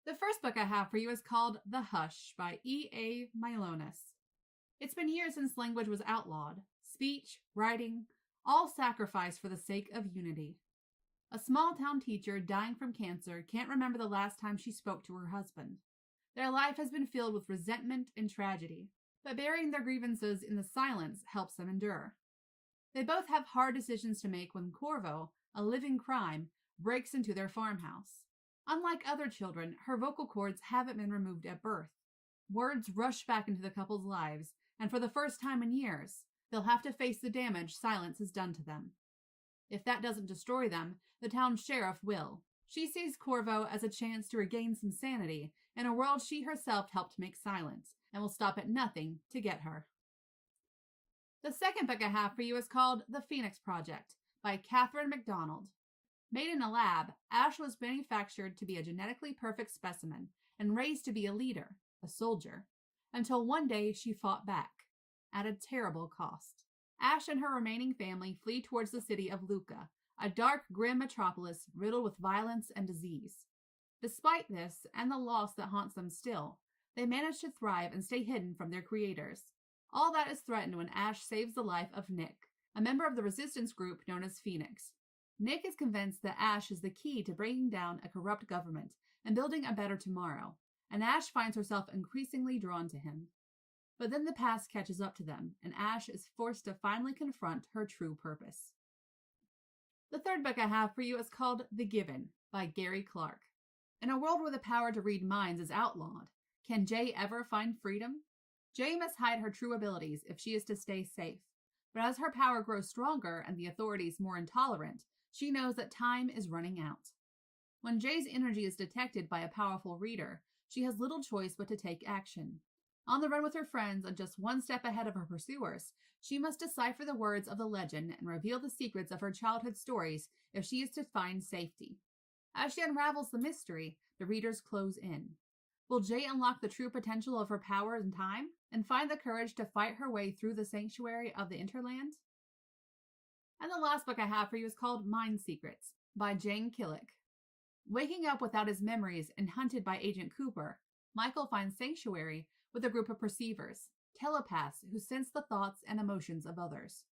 The first book I have for you is called The Hush by E.A. Milonis. It's been years since language was outlawed. Speech, writing, all sacrificed for the sake of unity. A small-town teacher dying from cancer can't remember the last time she spoke to her husband. Their life has been filled with resentment and tragedy, but burying their grievances in the silence helps them endure. They both have hard decisions to make when Corvo, a living crime, breaks into their farmhouse. Unlike other children, her vocal cords haven't been removed at birth. Words rush back into the couple's lives, and for the first time in years, they'll have to face the damage silence has done to them. If that doesn't destroy them, the town sheriff will. She sees Corvo as a chance to regain some sanity in a world she herself helped make silent, and will stop at nothing to get her. The second book I have for you is called The Phoenix Project by Catherine MacDonald. Made in a lab, Ash was manufactured to be a genetically perfect specimen and raised to be a leader, a soldier, until one day she fought back, at a terrible cost. Ash and her remaining family flee towards the city of Lucca, a dark, grim metropolis riddled with violence and disease. Despite this, and the loss that haunts them still, they manage to thrive and stay hidden from their creators. All that is threatened when Ash saves the life of Nick, a member of the resistance group known as Phoenix. Nick is convinced that Ash is the key to bringing down a corrupt government and building a better tomorrow, and Ash finds herself increasingly drawn to him. But then the past catches up to them, and Ash is forced to finally confront her true purpose. The third book I have for you is called The Given by Gary Clark. In a world where the power to read minds is outlawed, can Jay ever find freedom? Jay must hide her true abilities if she is to stay safe. But as her power grows stronger and the authorities more intolerant, she knows that time is running out. When Jay's energy is detected by a powerful reader, she has little choice but to take action. On the run with her friends and just one step ahead of her pursuers, she must decipher the words of the legend and reveal the secrets of her childhood stories if she is to find safety. As she unravels the mystery, the readers close in. Will Jay unlock the true potential of her power and time, and find the courage to fight her way through the sanctuary of the Interland? And the last book I have for you is called Mind Secrets by Jane Killick. Waking up without his memories and hunted by Agent Cooper, Michael finds sanctuary with a group of perceivers, telepaths who sense the thoughts and emotions of others.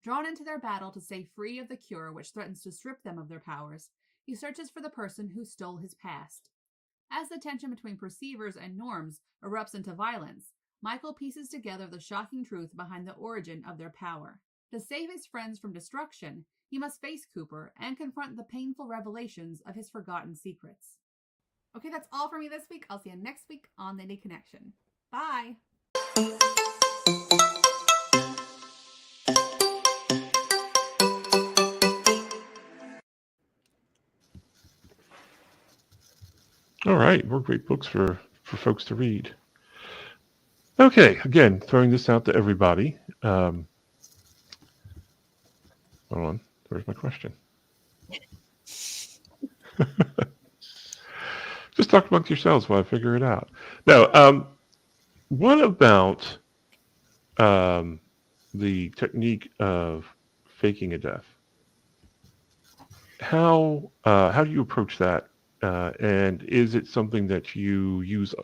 Drawn into their battle to stay free of the cure which threatens to strip them of their powers, he searches for the person who stole his past. As the tension between perceivers and norms erupts into violence, Michael pieces together the shocking truth behind the origin of their power. To save his friends from destruction, he must face Cooper and confront the painful revelations of his forgotten secrets. Okay, that's all for me this week. I'll see you next week on the Indie Connection. Bye! All right, more great books for folks to read. Okay, again, throwing this out to everybody. Hold on, where's my question? Just talk amongst yourselves while I figure it out. No, what about the technique of faking a death? how do you approach that? And is it something that you use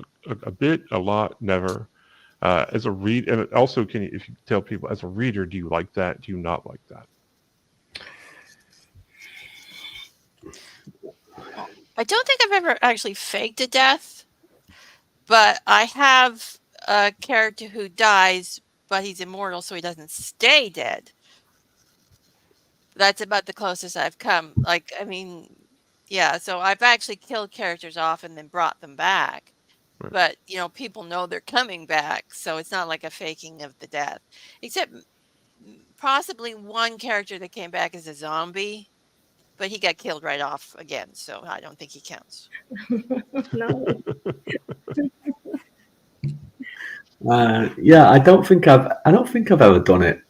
a bit, a lot, never? As a read, and also, if you tell people as a reader, do you like that? Do you not like that? I don't think I've ever actually faked a death, but I have a character who dies, but he's immortal, so he doesn't stay dead. That's about the closest I've come. Like, I mean, yeah, so I've actually killed characters off and then brought them back. Right. But, people know they're coming back, so it's not like a faking of the death. Except possibly one character that came back as a zombie, but he got killed right off again, so I don't think he counts. No. Yeah, I don't think I've ever done it.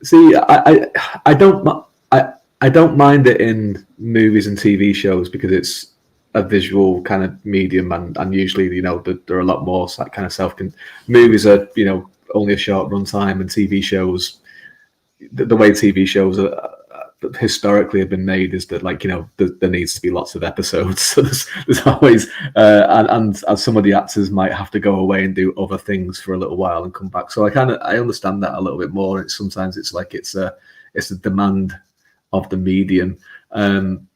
See, I don't mind it in movies and TV shows because it's a visual kind of medium, and usually there are a lot more kind of movies are only a short runtime, and TV shows, the way TV shows are historically have been made is that there needs to be lots of episodes, so there's always and as some of the actors might have to go away and do other things for a little while and come back, so I understand that a little bit more. Sometimes it's like it's a demand of the medium, and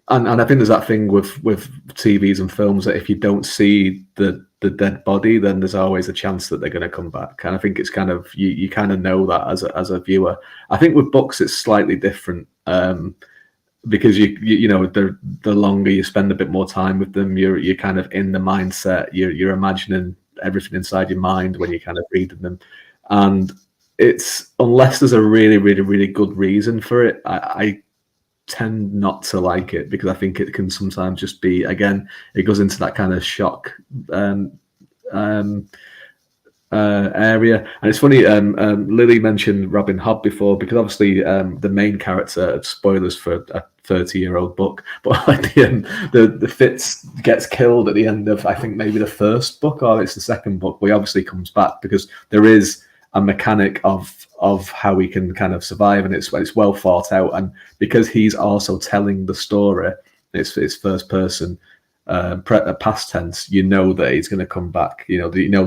I think there's that thing with TVs and films that if you don't see the dead body, then there's always a chance that they're going to come back. And I think it's kind of you kind of know that as a viewer. I think with books it's slightly different, because the longer you spend a bit more time with them, you're kind of in the mindset. You're imagining everything inside your mind when you're kind of reading them, and it's unless there's a really really really good reason for it, I tend not to like it, because I think it can sometimes just be, again, it goes into that kind of shock area. And it's funny, Lily mentioned Robin Hobb before, because obviously the main character, spoilers for a 30-year-old book, but like the Fitz gets killed at the end of, I think, maybe the first book, or it's the second book, but he obviously comes back because there is a mechanic of how he can kind of survive, and it's well thought out. And because he's also telling the story, it's first person, past tense, that he's going to come back.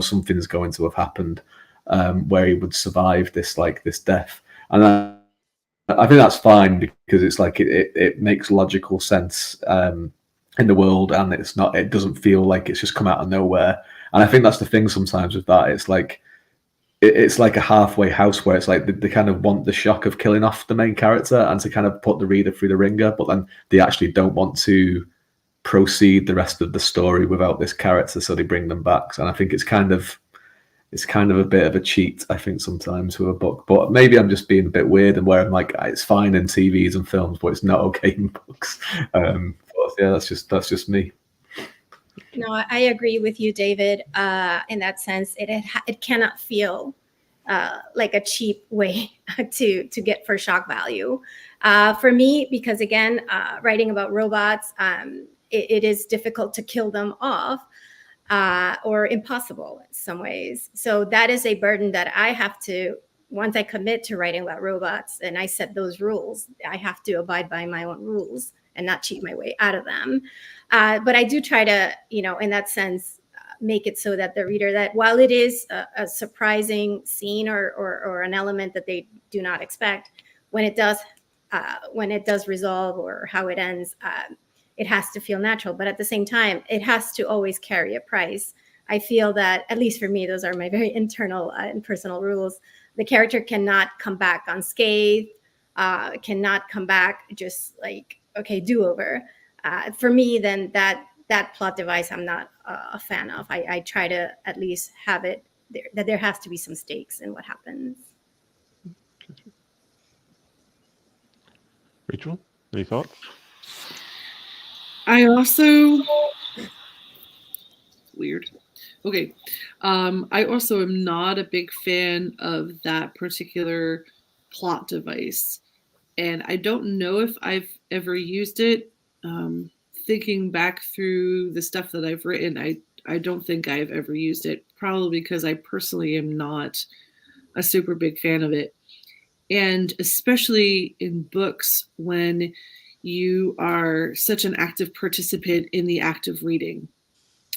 Something's going to have happened, where he would survive this death. And I think that's fine, because it's like it makes logical sense in the world, and it doesn't feel like it's just come out of nowhere. And I think that's the thing sometimes with that. It's like a halfway house, where it's like they kind of want the shock of killing off the main character and to kind of put the reader through the ringer, but then they actually don't want to proceed the rest of the story without this character, so they bring them back. And I think it's kind of a bit of a cheat, I think, sometimes with a book. But maybe I'm just being a bit weird, and where I'm like, it's fine in TVs and films, but it's not okay in books. But yeah, that's just me. No, I agree with you, David. In that sense, it cannot feel like a cheap way to get for shock value. For me, because again, writing about robots, it is difficult to kill them off, or impossible in some ways. So that is a burden that I have to, once I commit to writing about robots and I set those rules, I have to abide by my own rules and not cheat my way out of them. But I do try to, in that sense, make it so that the reader, that while it is a surprising scene or an element that they do not expect, when it does resolve or how it ends, it has to feel natural. But at the same time, it has to always carry a price. I feel that, at least for me, those are my very internal and personal rules. The character cannot come back unscathed, cannot come back just like, okay, do-over. For me, then that plot device I'm not a fan of. I try to at least have it there, that there has to be some stakes in what happens. Rachel, any thoughts? I also weird. Okay. I also am not a big fan of that particular plot device. And I don't know if I've ever used it. Thinking back through the stuff that I've written, I don't think I've ever used it, probably because I personally am not a super big fan of it. And especially in books when you are such an active participant in the act of reading,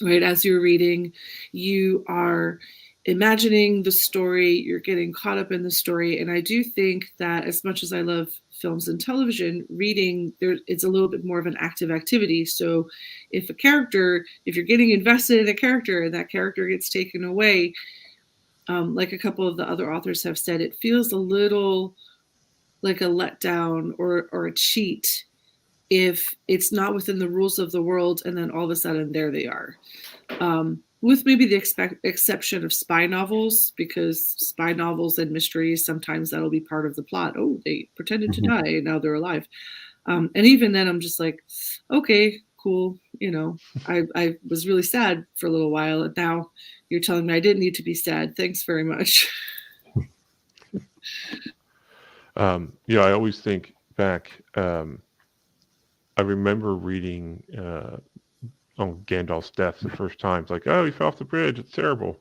right? As you're reading, you are imagining the story, you're getting caught up in the story. And I do think that as much as I love films and television, reading, it's a little bit more of an active activity. So if you're getting invested in a character and that character gets taken away, like a couple of the other authors have said, it feels a little like a letdown or a cheat if it's not within the rules of the world and then all of a sudden there they are. With maybe the exception of spy novels, because spy novels and mysteries, sometimes that'll be part of the plot. Oh, they pretended to die and now they're alive. And even then I'm just like, okay, cool. I was really sad for a little while, and now you're telling me I didn't need to be sad. Thanks very much. I always think back. I remember reading on Gandalf's death the first time. It's like, oh, he fell off the bridge. It's terrible.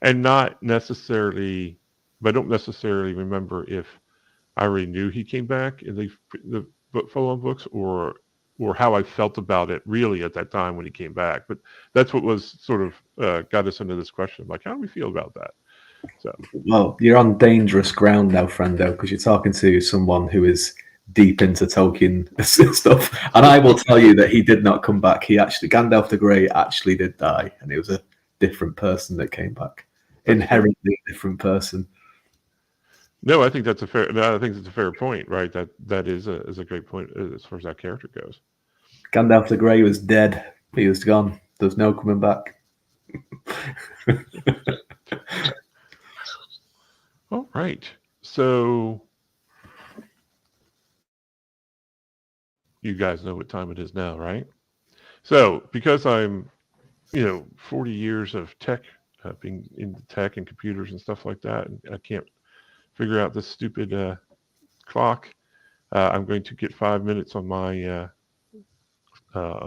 And not necessarily, but I don't necessarily remember if I already knew he came back in the follow-on books or how I felt about it really at that time when he came back. But that's what was sort of got us into this question. Like, how do we feel about that? So, well, you're on dangerous ground now, friendo, because you're talking to someone who is deep into Tolkien stuff, and I will tell you that he did not come back. Gandalf the Grey actually did die, and it was a different person that came back, inherently different person. No, I think that's a fair point, right? That is a great point as far as that character goes. Gandalf the Grey was dead. He was gone. There's no coming back. All right. So you guys know what time it is now, right? So because I'm, 40 years of tech, being in tech and computers and stuff like that, and I can't figure out this stupid clock, I'm going to get 5 minutes on my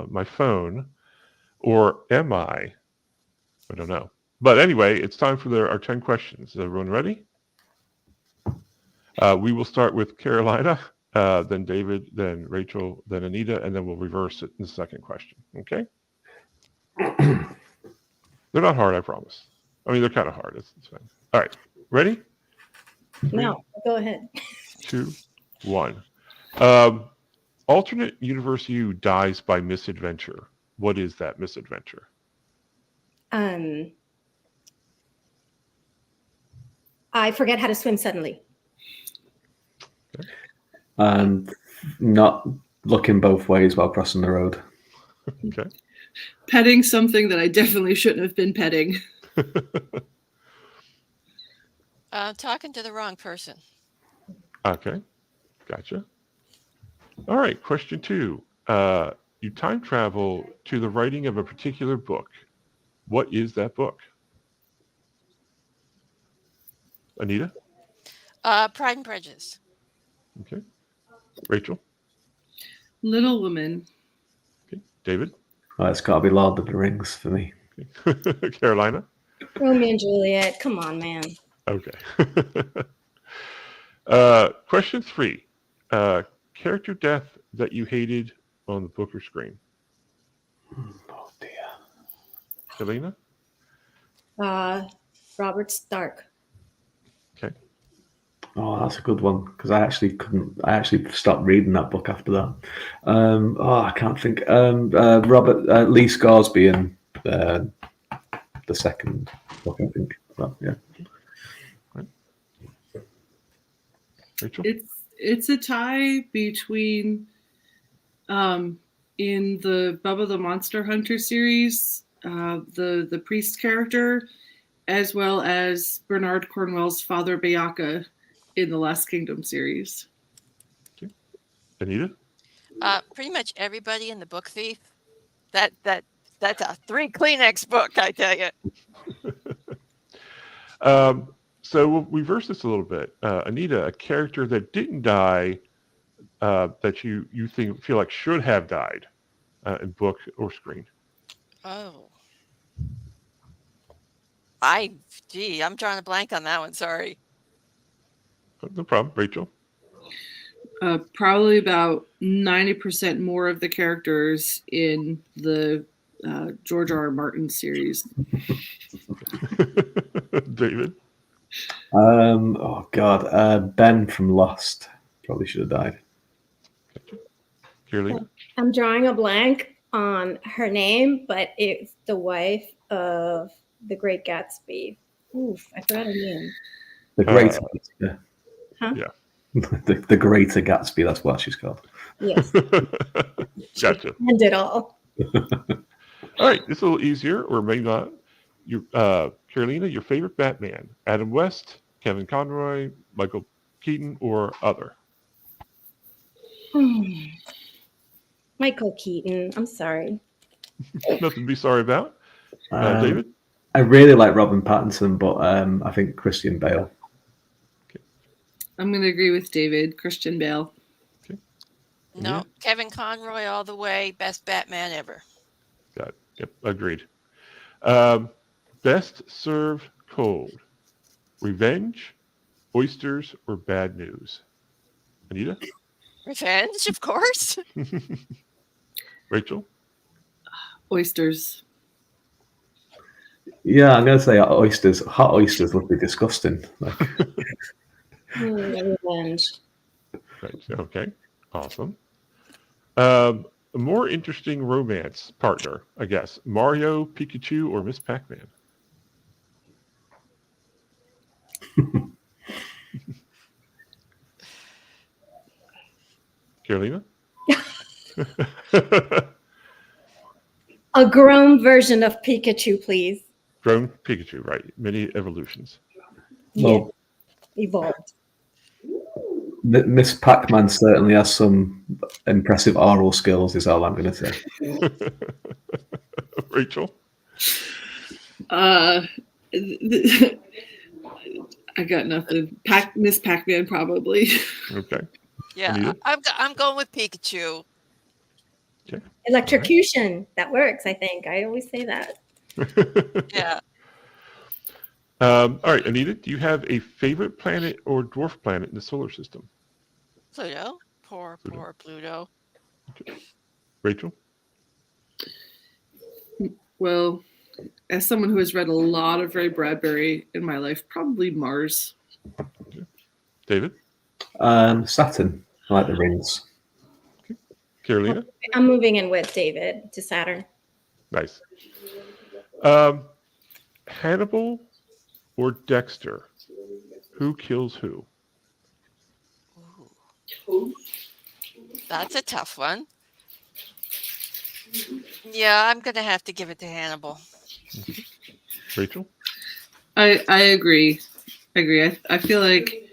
my phone, or am I? I don't know. But anyway, it's time for our 10 questions. Is everyone ready? We will start with Carolina, then David, then Rachel, then Anita, and then we'll reverse it in the second question. Okay? They're not hard, I promise. I mean, they're kind of hard. It's fine. All right. Ready? 3, No, go ahead. 2, 1. Alternate universe you dies by misadventure. What is that misadventure? I forget how to swim suddenly. And not looking both ways while crossing the road. Okay. Petting something that I definitely shouldn't have been petting. Talking to the wrong person. Okay. Gotcha. All right. Question 2. You time travel to the writing of a particular book. What is that book? Anita? Pride and Prejudice. Okay. Rachel? Little Women. Okay. David? Well, it's got to be Lord of the Rings for me. Okay. Carolina? Romeo and Juliet. Come on, man. Okay. Question 3. Character death that you hated on the book or screen. Oh, dear. Helena? Robert Stark. Okay. Oh, that's a good one, because I actually stopped reading that book after that. I can't think. Robert Lee Scoresby in the second book, I think. But, yeah. Right. Rachel? It's a tie between in the Bubba the Monster Hunter series, the priest character, as well as Bernard Cornwell's Father Bayaka in the Last Kingdom series. Okay. Anita? Pretty much everybody in The Book Thief. That's a 3 Kleenex book, I tell you. So we'll reverse this a little bit. Anita, a character that didn't die, that you feel like should have died in book or screen. Oh. I'm drawing a blank on that one. Sorry. No problem. Rachel? Probably about 90% more of the characters in the George R. R. Martin series. David? Oh God, Ben from Lost probably should have died. Carolina? I'm drawing a blank on her name, but it's the wife of the Great Gatsby. Oof, I forgot her name. The Greater Gatsby. Huh? Yeah. the Greater Gatsby. That's what she's called. Yes. Gotcha. And it all. All right, this is a little easier, or maybe not. Carolina, your favorite Batman? Adam West, Kevin Conroy, Michael Keaton, or other? Michael Keaton. I'm sorry. Nothing to be sorry about. David? I really like Robin Pattinson, but I think Christian Bale. I'm going to agree with David. Christian Bale. Okay. No, Kevin Conroy all the way. Best Batman ever. Got it. Yep, agreed. Best served cold. Revenge, oysters, or bad news? Anita? Revenge, of course. Rachel? Oysters. Yeah, I'm going to say oysters. Hot oysters would be disgusting. Revenge. Right. Okay. Awesome. A more interesting romance partner, I guess. Mario, Pikachu, or Miss Pac-Man? Carolina? A grown version of Pikachu, please. Grown Pikachu, right. Many evolutions. Well, Evolved. Miss Pac-Man certainly has some impressive oral skills, is all I'm going to say. Rachel? I got nothing. Miss Pac-Man, probably. Okay. Yeah, Anita? I'm going with Pikachu. Okay. Electrocution. That works, I think. I always say that. Yeah. All right, Anita, do you have a favorite planet or dwarf planet in the solar system? Pluto. Poor Pluto. Okay. Rachel? Well, as someone who has read a lot of Ray Bradbury in my life, probably Mars. Okay. David? Saturn. I like the rings. Okay. Carolina? I'm moving in with David to Saturn. Nice. Hannibal or Dexter? Who kills who? Ooh. That's a tough one. Yeah, I'm going to have to give it to Hannibal. Rachel? I agree. I feel like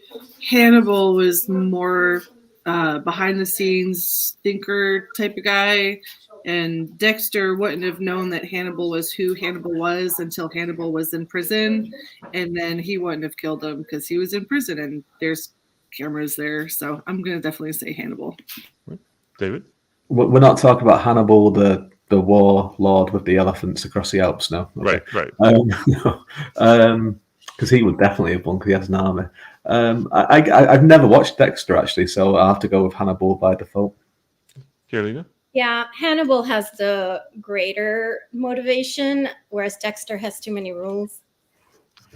Hannibal was more behind the scenes thinker type of guy, and Dexter wouldn't have known that Hannibal was who Hannibal was until Hannibal was in prison, and then he wouldn't have killed him because he was in prison and there's cameras there. So I'm going to definitely say Hannibal. David? We're not talking about Hannibal, the war lord with the elephants across the Alps now. Okay. Right. Because he would definitely have won because he has an army. I've never watched Dexter, actually, so I'll have to go with Hannibal by default. Carolina? Yeah, Hannibal has the greater motivation, whereas Dexter has too many rules.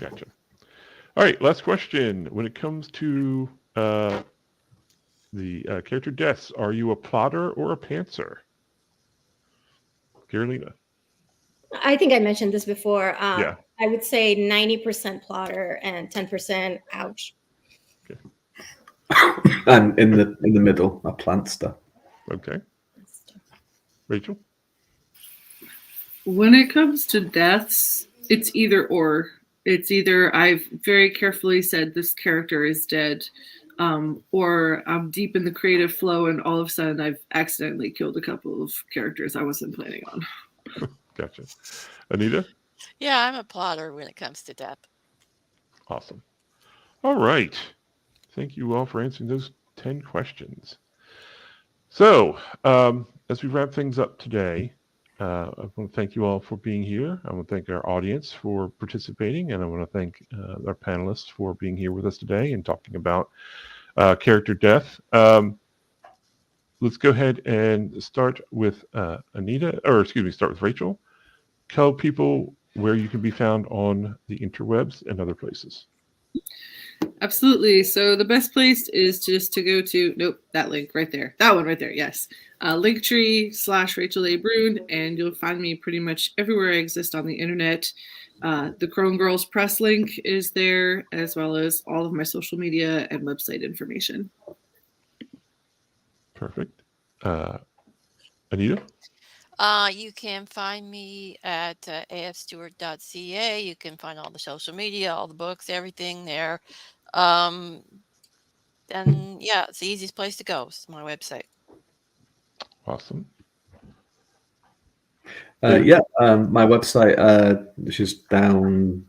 Gotcha. All right, last question. When it comes to the character deaths, are you a plotter or a pantser? Carolina? I think I mentioned this before. Yeah. I would say 90% plotter and 10% ouch. Okay. And in the middle, a plantster. Okay. Rachel? When it comes to deaths, it's either or. It's either I've very carefully said this character is dead, or I'm deep in the creative flow and all of a sudden I've accidentally killed a couple of characters I wasn't planning on. Gotcha. Anita? Yeah, I'm a plotter when it comes to death. Awesome. All right. Thank you all for answering those 10 questions. So, as we wrap things up today, I want to thank you all for being here. I want to thank our audience for participating, and I want to thank our panelists for being here with us today and talking about character death. Let's go ahead and start with start with Rachel. Tell people where you can be found on the interwebs and other places. Absolutely. So the best place is just to go to, that link right there. That one right there, yes. Linktree/Rachel A. Brune, and you'll find me pretty much everywhere I exist on the internet. The Crone Girls Press link is there, as well as all of my social media and website information. Perfect. Anita? You can find me at afstewart.ca. You can find all the social media, all the books, everything there. And yeah, it's the easiest place to go. It's my website. Awesome. My website, which is down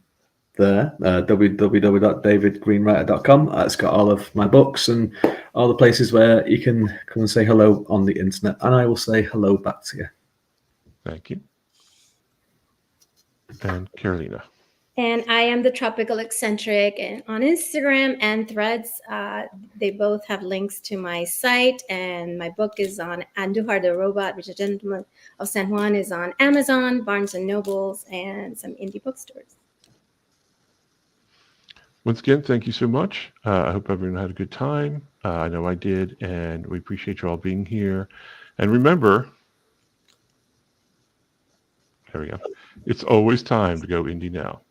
there, www.davidgreenwriter.com. It's got all of my books and all the places where you can come and say hello on the internet, and I will say hello back to you. Thank you. And Carolina. And I am the Tropical Eccentric, and on Instagram and Threads. They both have links to my site, and my book is on Andujar the Robot, which is a Gentleman of San Juan, is on Amazon, Barnes and Nobles, and some indie bookstores. Once again, thank you so much. I hope everyone had a good time. I know I did, and we appreciate you all being here. And remember, there we go. It's always time to go indie now.